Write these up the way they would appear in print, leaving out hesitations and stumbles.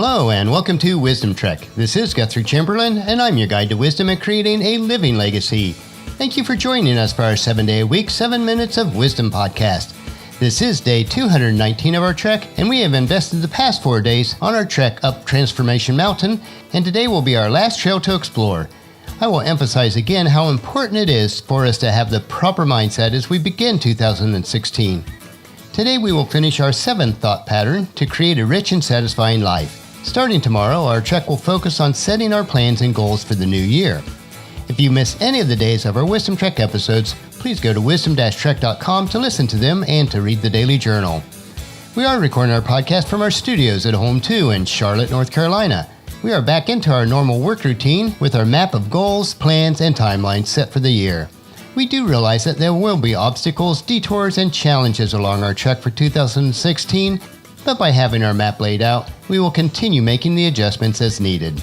Hello and welcome to Wisdom Trek. This is Guthrie Chamberlain and I'm your guide to wisdom and creating a living legacy. Thank you for joining us for our 7-day-a-week, 7 Minutes of Wisdom podcast. This is day 219 of our trek and we have invested the past 4 days on our trek up Transformation Mountain, and today will be our last trail to explore. I will emphasize again how important it is for us to have the proper mindset as we begin 2016. Today we will finish our 7th thought pattern to create a rich and satisfying life. Starting tomorrow, our trek will focus on setting our plans and goals for the new year. If you miss any of the days of our Wisdom Trek episodes, please go to wisdom-trek.com to listen to them and to read the daily journal. We are recording our podcast from our studios at Home 2 in Charlotte, North Carolina. We are back into our normal work routine with our map of goals, plans, and timelines set for the year. We do realize that there will be obstacles, detours, and challenges along our trek for 2016, but by having our map laid out, we will continue making the adjustments as needed.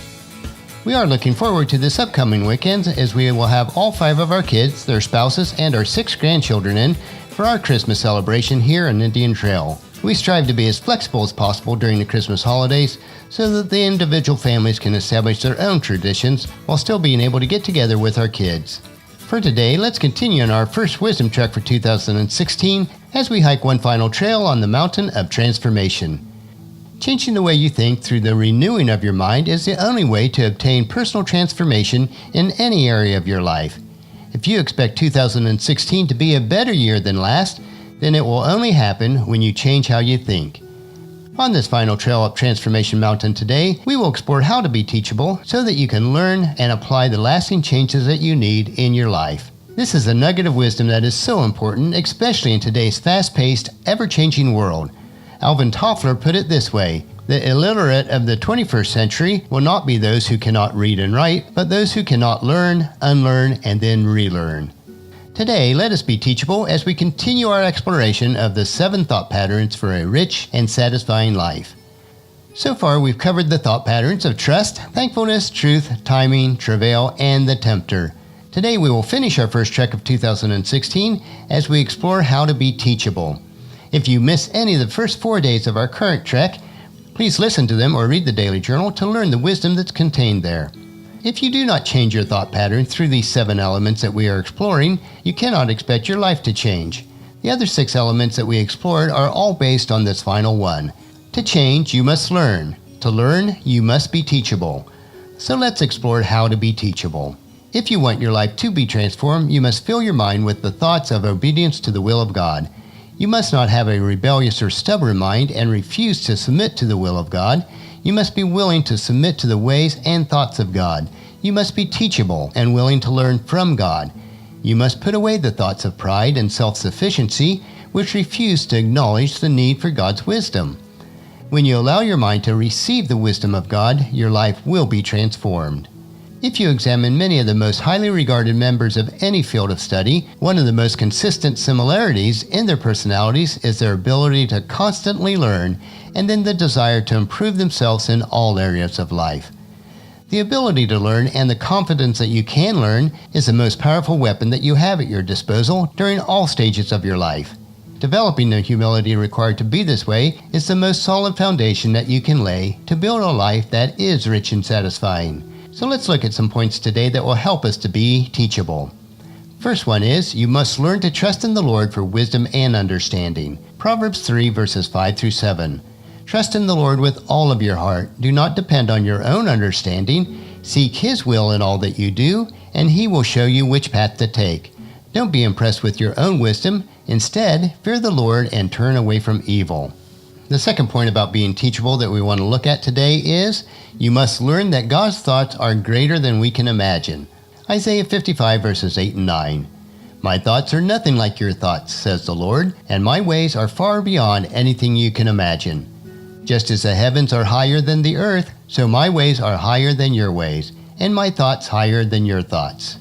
We are looking forward to this upcoming weekend as we will have all 5 of our kids, their spouses, and our 6 grandchildren in for our Christmas celebration here on Indian Trail. We strive to be as flexible as possible during the Christmas holidays so that the individual families can establish their own traditions while still being able to get together with our kids. For today, let's continue on our first Wisdom Trek for 2016 as we hike one final trail on the Mountain of Transformation. Changing the way you think through the renewing of your mind is the only way to obtain personal transformation in any area of your life. If you expect 2016 to be a better year than last, then it will only happen when you change how you think. On this final trail up Transformation Mountain today, we will explore how to be teachable so that you can learn and apply the lasting changes that you need in your life. This is a nugget of wisdom that is so important, especially in today's fast-paced, ever-changing world. Alvin Toffler put it this way: the illiterate of the 21st century will not be those who cannot read and write, but those who cannot learn, unlearn, and then relearn. Today, let us be teachable as we continue our exploration of the 7 thought patterns for a rich and satisfying life. So far, we've covered the thought patterns of trust, thankfulness, truth, timing, travail, and the tempter. Today, we will finish our first trek of 2016 as we explore how to be teachable. If you miss any of the first 4 days of our current trek, please listen to them or read the daily journal to learn the wisdom that's contained there. If you do not change your thought pattern through these 7 elements that we are exploring, you cannot expect your life to change. The other 6 elements that we explored are all based on this final one. To change, you must learn. To learn, you must be teachable. So let's explore how to be teachable. If you want your life to be transformed, you must fill your mind with the thoughts of obedience to the will of God. You must not have a rebellious or stubborn mind and refuse to submit to the will of God. You must be willing to submit to the ways and thoughts of God. You must be teachable and willing to learn from God. You must put away the thoughts of pride and self-sufficiency, which refuse to acknowledge the need for God's wisdom. When you allow your mind to receive the wisdom of God, your life will be transformed. If you examine many of the most highly regarded members of any field of study, one of the most consistent similarities in their personalities is their ability to constantly learn and then the desire to improve themselves in all areas of life. The ability to learn and the confidence that you can learn is the most powerful weapon that you have at your disposal during all stages of your life. Developing the humility required to be this way is the most solid foundation that you can lay to build a life that is rich and satisfying. So let's look at some points today that will help us to be teachable. First one is, you must learn to trust in the Lord for wisdom and understanding. Proverbs 3 verses 5 through 7. Trust in the Lord with all of your heart. Do not depend on your own understanding. Seek His will in all that you do, and He will show you which path to take. Don't be impressed with your own wisdom. Instead, fear the Lord and turn away from evil. The second point about being teachable that we want to look at today is, you must learn that God's thoughts are greater than we can imagine. Isaiah 55 verses 8 and 9. My thoughts are nothing like your thoughts, says the Lord, and my ways are far beyond anything you can imagine. Just as the heavens are higher than the earth, so my ways are higher than your ways, and my thoughts higher than your thoughts.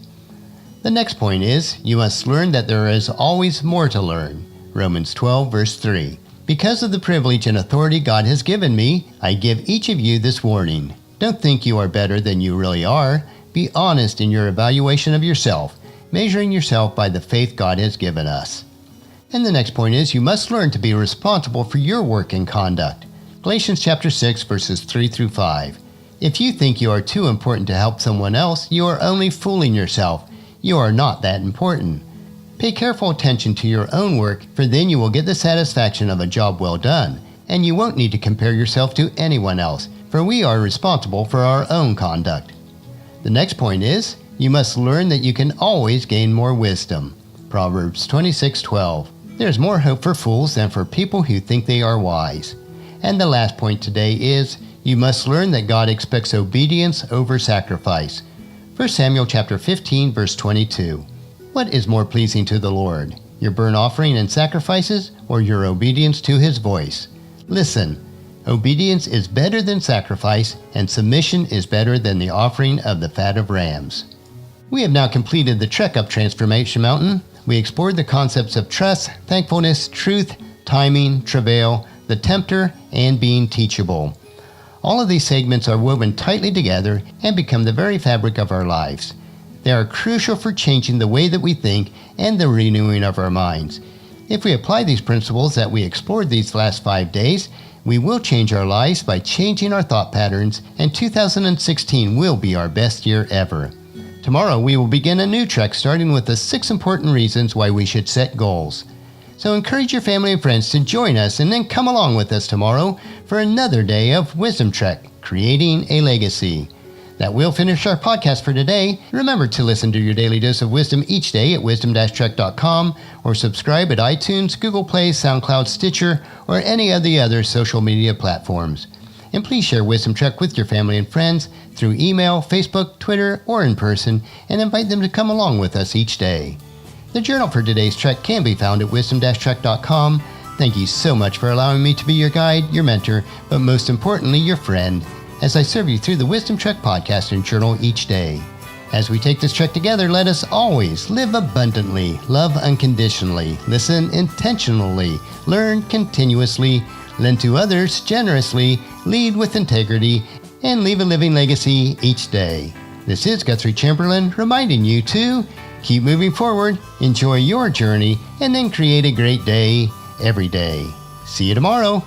The next point is, you must learn that there is always more to learn. Romans 12 verse 3. Because of the privilege and authority God has given me, I give each of you this warning. Don't think you are better than you really are. Be honest in your evaluation of yourself, measuring yourself by the faith God has given us. And the next point is, you must learn to be responsible for your work and conduct. Galatians chapter 6, verses 3 through 5. If you think you are too important to help someone else, you are only fooling yourself. You are not that important. Pay careful attention to your own work, for then you will get the satisfaction of a job well done, and you won't need to compare yourself to anyone else, for we are responsible for our own conduct. The next point is, you must learn that you can always gain more wisdom. Proverbs 26:12. There's more hope for fools than for people who think they are wise. And the last point today is, you must learn that God expects obedience over sacrifice. 1 Samuel chapter 15, verse 22. What is more pleasing to the Lord, your burnt offering and sacrifices, or your obedience to His voice? Listen, obedience is better than sacrifice, and submission is better than the offering of the fat of rams. We have now completed the trek up Transformation Mountain. We explored the concepts of trust, thankfulness, truth, timing, travail, the tempter, and being teachable. All of these segments are woven tightly together and become the very fabric of our lives. They are crucial for changing the way that we think and the renewing of our minds. If we apply these principles that we explored these last 5 days, we will change our lives by changing our thought patterns, and 2016 will be our best year ever. Tomorrow we will begin a new trek starting with the 6 important reasons why we should set goals. So encourage your family and friends to join us and then come along with us tomorrow for another day of Wisdom Trek, Creating a Legacy. That will finish our podcast for today. Remember to listen to your daily dose of wisdom each day at wisdom-trek.com or subscribe at iTunes, Google Play, SoundCloud, Stitcher, or any of the other social media platforms. And please share Wisdom Trek with your family and friends through email, Facebook, Twitter, or in person, and invite them to come along with us each day. The journal for today's trek can be found at wisdom-trek.com. Thank you so much for allowing me to be your guide, your mentor, but most importantly, your friend, as I serve you through the Wisdom Trek podcast and journal each day. As we take this trek together, let us always live abundantly, love unconditionally, listen intentionally, learn continuously, lend to others generously, lead with integrity, and leave a living legacy each day. This is Guthrie Chamberlain reminding you to keep moving forward, enjoy your journey, and then create a great day every day. See you tomorrow.